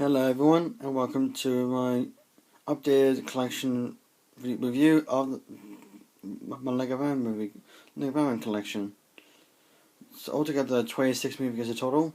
Hello everyone, and welcome to my updated collection review of my Lego Batman collection. So altogether 26 Minifigures in total,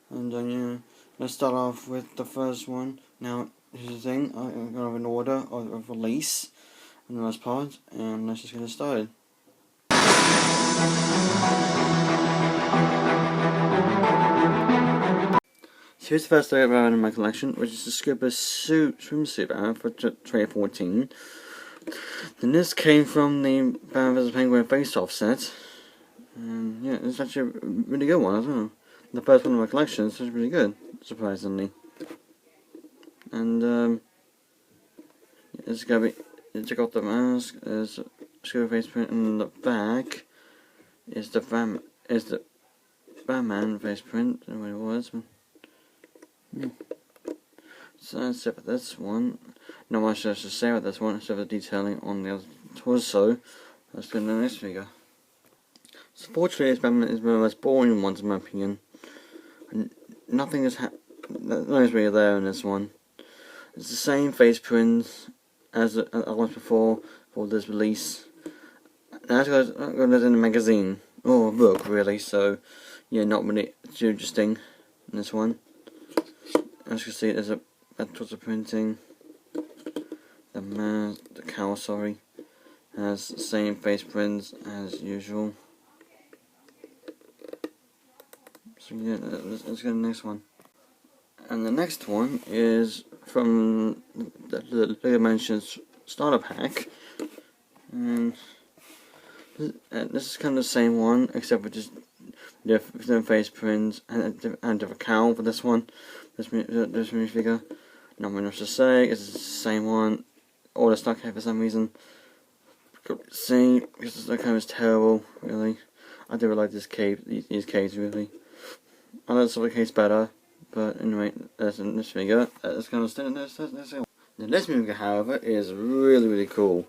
and let's start off with the first one. Now here's the thing, I'm going to have an order of release in the last part, and let's just get started. So here's the first Lego Batman in my collection, which is the scuba swimsuit Batman for 2014. Then this came from the Batman vs Penguin face-off set, and yeah, it's actually a really good one as well. The first one in my collection, so it's really good, surprisingly. And it's got the mask, there's a scuba face print, and the back is the Batman face print. I don't know what it was. Yeah. So that's it for this one. Not much else to say about this one, except for the detailing on the other torso. Let's go to the next figure. So fortunately, this Batman is one of the most boring ones in my opinion. Nothing is nothing's really there in this one. It's the same face print as once before for this release. Now it's got this in a magazine or a book really, so yeah, not really too interesting in this one. As you can see, there's a torso printing. The cowl, sorry, has the same face prints as usual. So yeah, let's go to the next one. And the next one is from the Lego Mansions starter pack, and this is kind of the same one, except for just different face prints and different cowl for this one. This minifigure. Not much to say. It's the same one. All the stock here for some reason. See, because the camera is terrible, really. I do like this cape, these capes, really. I like the silver case better, but anyway, that's in this figure. That's kind of still in this. The next figure, however, is really cool.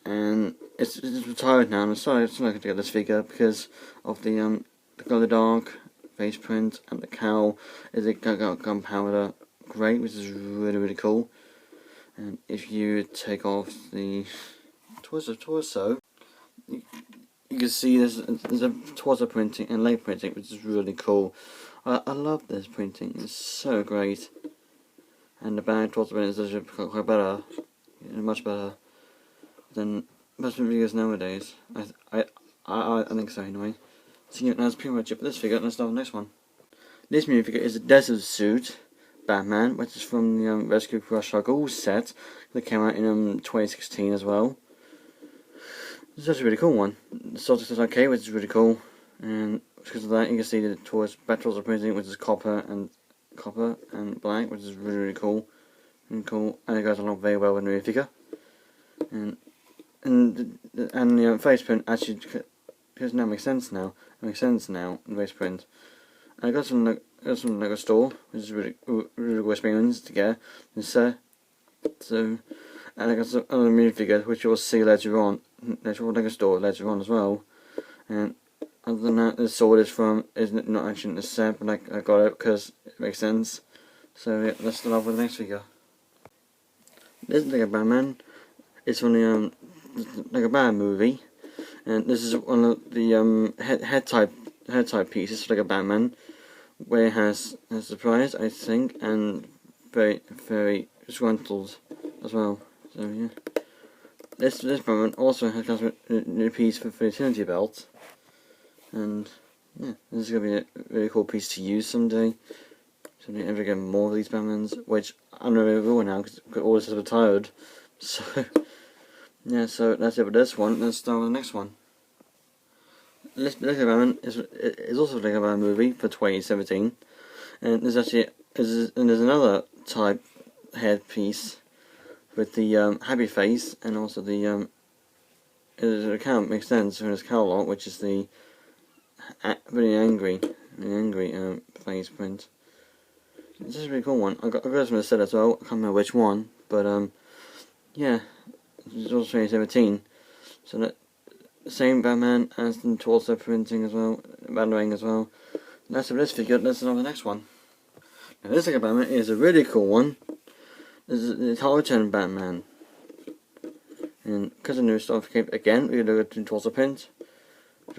And it's retired now, and I'm sorry I'm not going to get this figure because of the glow dark face print and the cowl is a gunpowder grey, which is really cool. And if you take off the torso, you can see there's a torso printing and leg printing, which is really cool. I love this printing; it's so great. And the back torso printing is actually quite better, much better than most figures nowadays. I think so anyway. So yeah, that's pretty much it for this figure. Let's start with the next one. This minifigure is a desert suit Batman, which is from the Rescue Crush Goals set that came out in 2016 as well. This is actually a really cool one. The Celtics is okay, which is really cool, and because of that, you can see the battles are printing, which is copper and black, which is really cool, and it goes along very well with the minifigure. And the face print actually because now makes sense now. It makes sense now in face print. And I got some Lego store, which is really good experience to get. And I got some other minifigures which you'll see later on. Lego store later on as well. And other than that, the sword is not actually in the set, but I got it because it makes sense. So yeah, let's start off with the next figure. This Lego Batman is from the Lego Batman movie, and this is one of the head type pieces for Lego Batman, where it has a surprise, I think, and very disgruntled as well. So yeah, this Batman also has a new piece for the utility belt, and yeah, this is gonna be a really cool piece to use someday. So we ever get more of these Batmans, which I'm not really will now because all this is retired. So yeah, so that's it for this one. Let's start with the next one. Lego Batman is also a Lego Batman movie for 2017, and there's another type headpiece with the happy face, and also the the cowl makes sense from his cowl lot, which is the really angry face print. It's just a really cool one. I got this from the set as well. I can't remember which one, but yeah, it's also 2017. So that same Batman as the torso printing as well, Batarang as well. And that's for this figure. Let's on the next one. Now, this second Batman is a really cool one. This is the intelligent Batman. And because of the new stuff came again, we're going to do torso pins. Which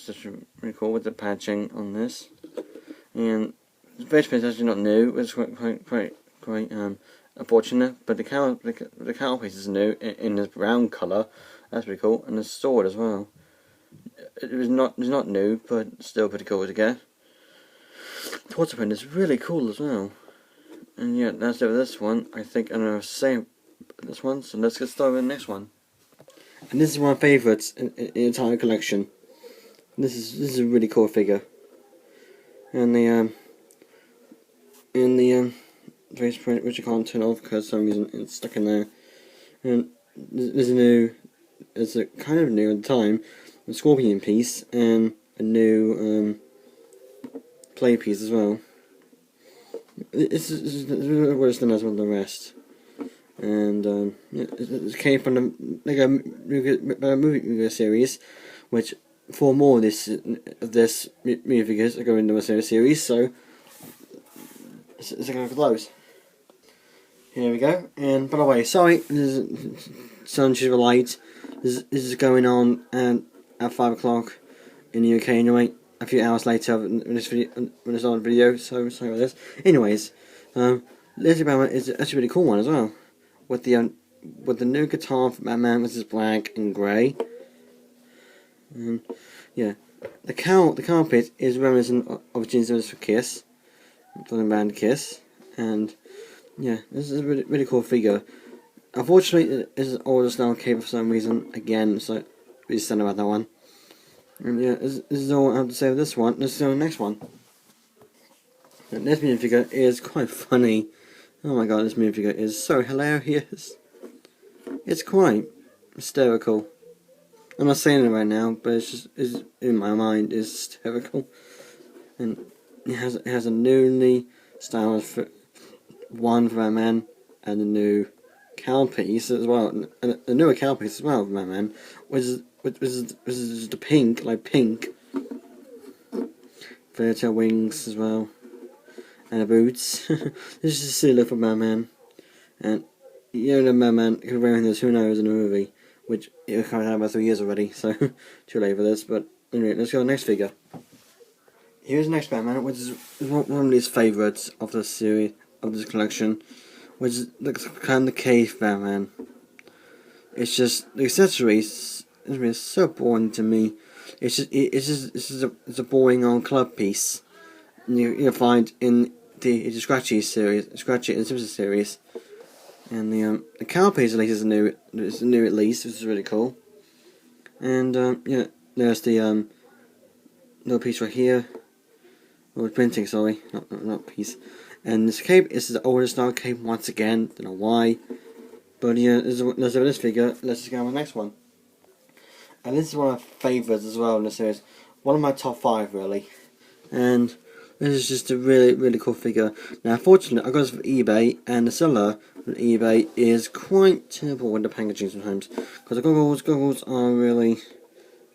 is really cool with the patching on this. And the base pin is actually not new, which is quite unfortunate. But the cowl piece is new in this brown colour. That's pretty cool. And the sword as well. It's not new, but still pretty cool to get. Torso pin is really cool as well. And yeah, that's it for this one. I think I'm going to save this one, so let's get started with the next one. And this is one of my favourites in the entire collection. This is a really cool figure. And the face print, which I can't turn off because for some reason it's stuck in there. And there's a kind of new at the time, a scorpion piece and a new play piece as well. This is worse than as well the rest. And yeah, it came from the Lego movie series, which 4 more of this minifigures are going into a series, so it's going to close. Here we go. And by the way, sorry, this sun should light. This is going on at 5 o'clock in the UK anyway. A few hours later when it's on video, so sorry about this. Anyways, Lizzie Batman is actually a really cool one as well, with the new guitar for Batman, which is black and grey. Yeah, the cowl pit is reminiscent of Jeans for Kiss, from the band Kiss, and yeah, this is a really cool figure. Unfortunately, this is older style cable for some reason again, so we just sad about that one. And yeah, this is all I have to say for this one. Let's go to the next one. And this minifigure is quite funny. Oh my god, this minifigure is so hilarious. It's quite hysterical. I'm not saying it right now, but it's in my mind is hysterical. And it has a newly styled one for Batman and a new cowl piece as well, and a newer cowl piece as well for Batman, which is the pink, like pink. Fairy tail wings as well, and the boots. This is a silly look for Batman, and you know Batman could be wearing this. Who knows in a movie, which it can't have about 3 years already, so too late for this. But anyway, let's go to the next figure. Here's the next Batman, which is one of these favourites of this series, of this collection, which is kind of the cave Batman. It's just the accessories. It's so boring to me. It's a boring old club piece. You'll find in the Scratchy series, Scratchy and Simpsons series, and the cowl piece at least is new. It's new at least, which is really cool. And yeah, there's the little piece right here. Oh, printing, sorry, not piece. And this cape is the older style cape once again. Don't know why, but yeah, let's have this figure. Let's just go on to the next one. And this is one of my favourites as well in the series. One of my top 5 really. And this is just a really cool figure. Now, unfortunately, I got this from eBay, and the seller from eBay is quite terrible with the packaging sometimes. Because the goggles are really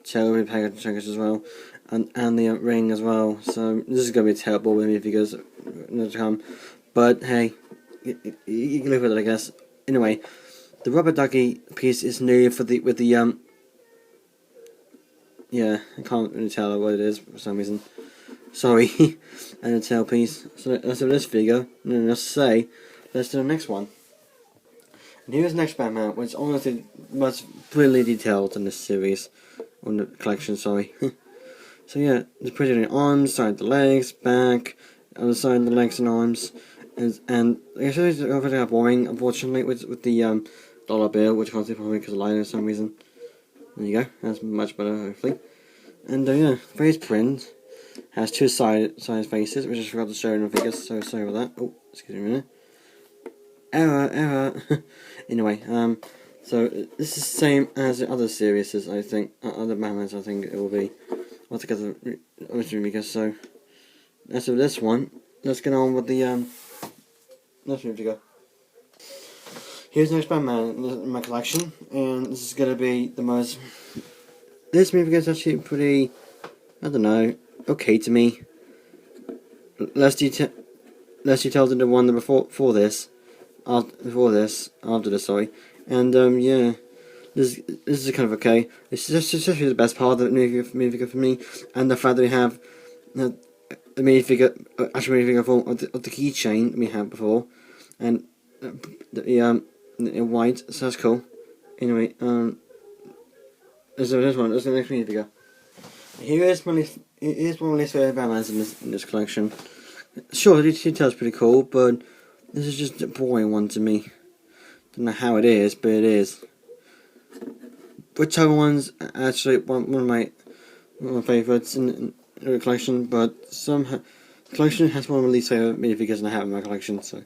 terrible with packaging as well. And the ring as well. So this is going to be terrible with minifigures to come. But hey, you can live with it, I guess. Anyway, the rubber ducky piece is new with the yeah, I can't really tell what it is for some reason. Sorry. And the tail piece. So let's do this figure. And then let's do the next one. And here's the next Batman, which is honestly much brilliantly detailed in this series. On the collection, sorry. So yeah, the pretty arms, side of the legs, back, other side of the legs and arms. And the accessories are very boring, unfortunately, with the dollar bill, which I can't see probably because of lighting for some reason. There you go, that's much better, hopefully. And yeah, face print has 2 side faces, which I just forgot to show in the figures, so sorry about that. Oh, excuse me a minute. Error. Anyway, so this is the same as the other series, I think, other Batmans, I think it will be. Altogether, because so that's for this one. Let's get on with the next figure. Here's the next Batman in my collection, and this is gonna be the most. This movie is actually pretty, I don't know, okay to me. Less less detailed than the one before this. After this, sorry. And yeah, this is kind of okay. It's just the best part of the minifigure for me, and the fact that we have the minifigure, actual minifigure form of the keychain we had before, and the white. So that's cool. Anyway, there's this one. There's the next minifigure. Here's one of my least favorite Batmans in this collection. Sure, the detail's pretty cool, but this is just a boring one to me. Don't know how it is, but it is. Which other one's actually one of my favourites in the collection, but the collection has one of my least favourite minifigures I have in my collection, so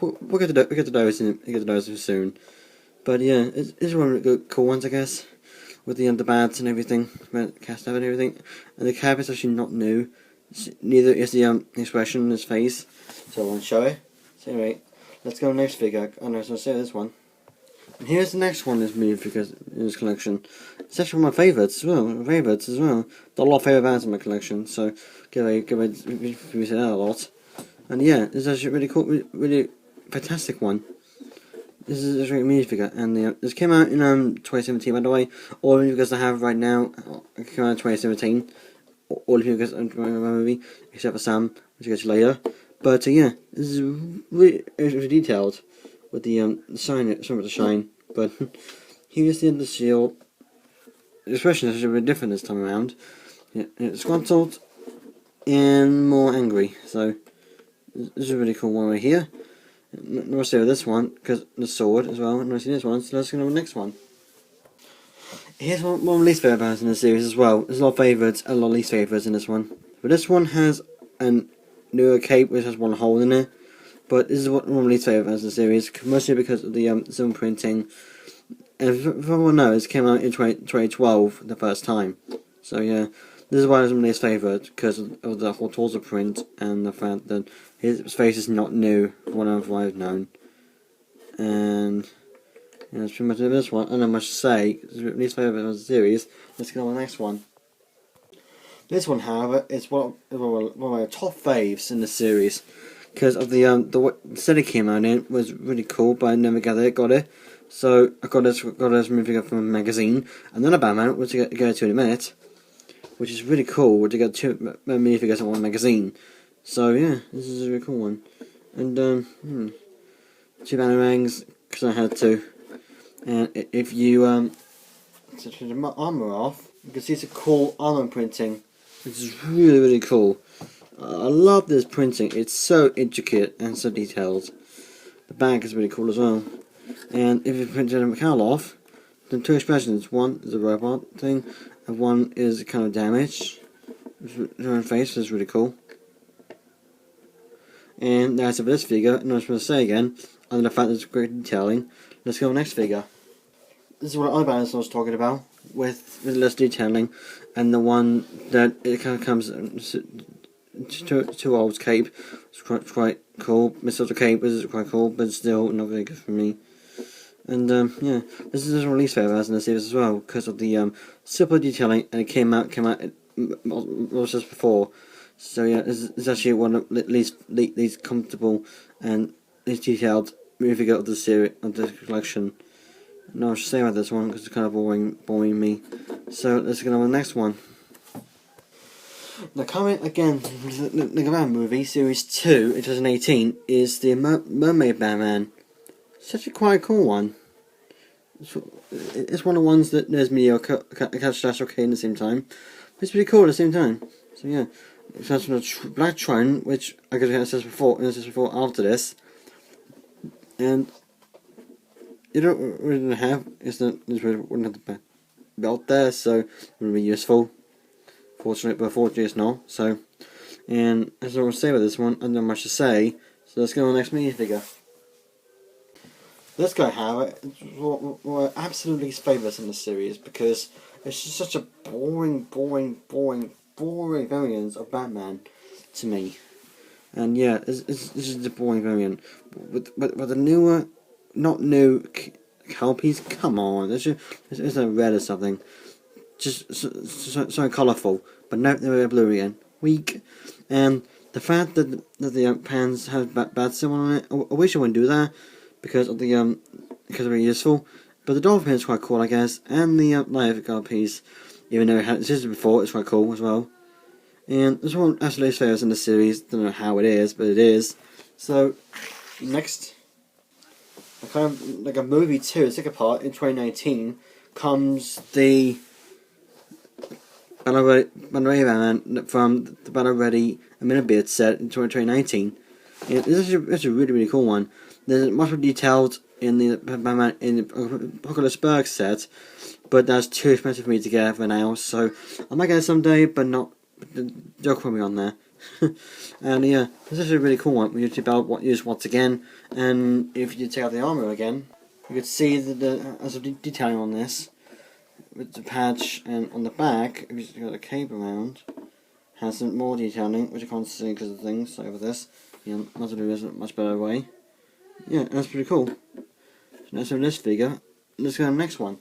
we'll get to those soon. But yeah, it's one of the cool ones, I guess, with the bats and everything, cast out and everything. And the cap is actually not new. Neither is the expression on his face, so I won't show it. So anyway, let's go to the next figure. I know I was going to say this one. And here's the next one in this minifigure in this collection. It's actually one of my favourites as well. Got a lot of favourite bands in my collection, so give away that a lot. And yeah, this is actually a really cool, really fantastic one. This is a great minifigure, and this came out in 2017, by the way. All the minifigures I have right now came out in 2017. All the minifigures in my movie, except for Sam, which I'll get to later. But yeah, this is really detailed with the shine, some of the shine. But here's the end of the shield. The expression is a bit different this time around. Yeah, it's disgruntled and more angry. So this is a really cool one right here. No, I'll say with this one because the sword as well. And I'll see this one. So let's go to the next one. Here's one of my least favourite bands in the series as well. There's a lot of favourites, a lot of least favourites in this one. But this one has a newer cape which has one hole in it. But this is one of my least favourite bands in the series, mostly because of the zoom printing. And if everyone knows, it came out in 2012 the first time. So yeah, this is why it's my least favourite, because of the whole torso print and the fact that his face is not new, one of what I've known. And yeah, that's pretty much it of this one. And I must say, it's my least favourite of the series. Let's get on to the next one. This one, however, is one of my top faves in the series, because of the set it came out in was really cool, but I never got it. So I got this minifigure from a magazine, and then a Batman, which I go to in a minute, which is really cool to get two minifigures in one magazine. So yeah, this is a really cool one. And two batarangs because I had to. And if you take the armor off, you can see it's a cool armor printing, which is really cool. I love this printing. It's so intricate and so detailed. The back is really cool as well. And if you print the cowl off, then two expressions. One is a robot thing, and one is kind of damaged. Her face is really cool. And that's it for this figure. And I was going to say again, other than the fact that it's great detailing, let's go to the next figure. This is what other bands I was talking about, with less detailing, and the one that it kind of comes two old cape. It's quite cool. Mr. Cape is quite cool, but still not very good for me. And yeah, this is a release favourite in the series as well, because of the simple detailing, and it came out just before. So yeah, it's actually one of the least comfortable and least detailed minifigure of the series, of the collection. No, I should say about this one because it's kind of boring me. So let's get on with the next one. Now coming again, the Batman movie series 2 in 2018 is the Mermaid Batman. Such a quite cool one. It's one of the ones that there's mediocre, catch okay in the same time, but it's pretty cool at the same time. So yeah, it has a black trine, which I could have said before, after this, and you don't really have, wouldn't have the belt there, so it would be useful. Fortunately it's not. So, and as I was saying with this one, I don't know much to say. So let's go on the next minifigure. This guy, however, is one of my absolute least favourites in the series, because it's just such a boring variant of Batman to me. And yeah, this is a boring variant. With the newer, not new cowpiece, come on, there's a red or something. Just so colourful, but no, they're blue again. Weak. And The fact that the pants have bad symbol on it, I wish I wouldn't do that because of the because they're useful. But the dolphin is quite cool, I guess, and the lifeguard piece, even though it had existed before, it's quite cool as well. And this one absolutely favorites in the series. Don't know how it is, but it is. So next, a kind of like a movie too, the second part in 2019 comes the Battle Ready Man from the Battle Ready Minifigure set in 2019. And this is a really cool one. There's much more detailed in the Batman in the Apocalypse Berg set, but that's too expensive for me to get for now. So I might get it someday, but not. Don't quote me on there. And yeah, this is a really cool one. We take out use once again, and if you take out the armor again, you can see as of detailing on this with the patch, and on the back, if you just got the cape around, has some more detailing, which I can't see because of things over this. Yeah, not to do this in a much better way. Yeah, that's pretty cool. So that's from this figure. Let's go to the next one.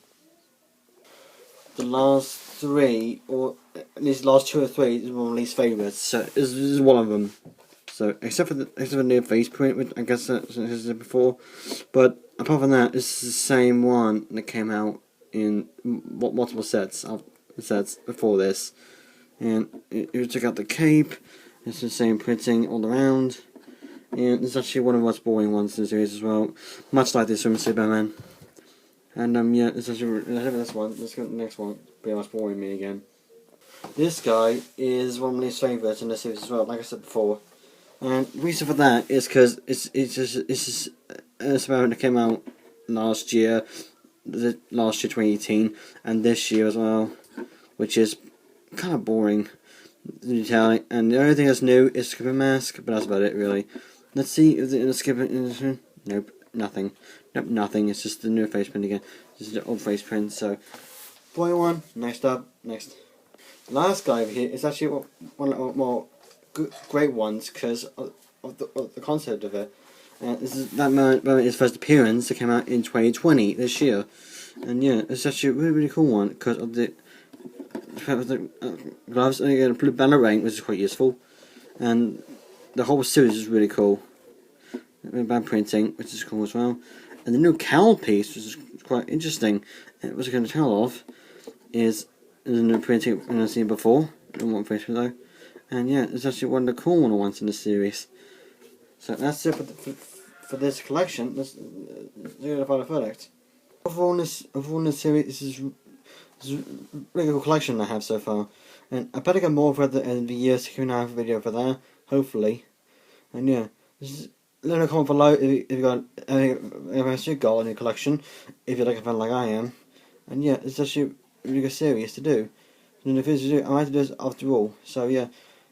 The last three, or at least last 2 or 3, is one of my least favourites. So this is one of them. So except for the new face print, which I guess that's before, but apart from that, it's the same one that came out in multiple sets before this. And if you check out the cape, it's the same printing all around. And it's actually one of the most boring ones in the series as well, much like this from Superman. And yeah, it's actually this one. Let's go to the next one. Pretty much boring me again. This guy is one of my least favourites in the series as well, like I said before. And the reason for that is because it's just Superman that came out last year 2018, and this year as well, which is kind of boring. Detailing, and the only thing that's new is Skipper Mask, but that's about it really. Let's see if the Skipper. Nope, nothing. Nope, nothing. It's just the new face print again. This is the old face print. So, boy one. Next up, next. The last guy over here is actually one of the more great ones because of the concept of it. This is that moment his first appearance that came out in 2020 this year, and yeah, it's actually a really cool one because of the gloves and again, a blue banner ring, which is quite useful, and the whole series is really cool. Band printing, which is cool as well, and the new cowl piece, which is quite interesting. And what I can tell of is the new printing I've seen before, in one face though, and yeah, it's actually one of the cool ones in the series. So that's it for this collection. Let's do the final verdict. Overall, in this series, this is a really good collection I have so far, and I better get more for the end of the year, so you can have a video for that, hopefully. And yeah, let me comment below if you got any goal in your collection, if you're like a fan like I am. And yeah, it's actually a really good series to do. And if it's to do, I might do this after all. So yeah,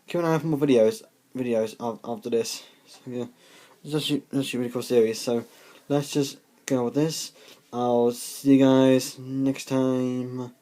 keep an eye out for more videos after this. So yeah, it's actually a really cool series. So let's just go with this. I'll see you guys next time.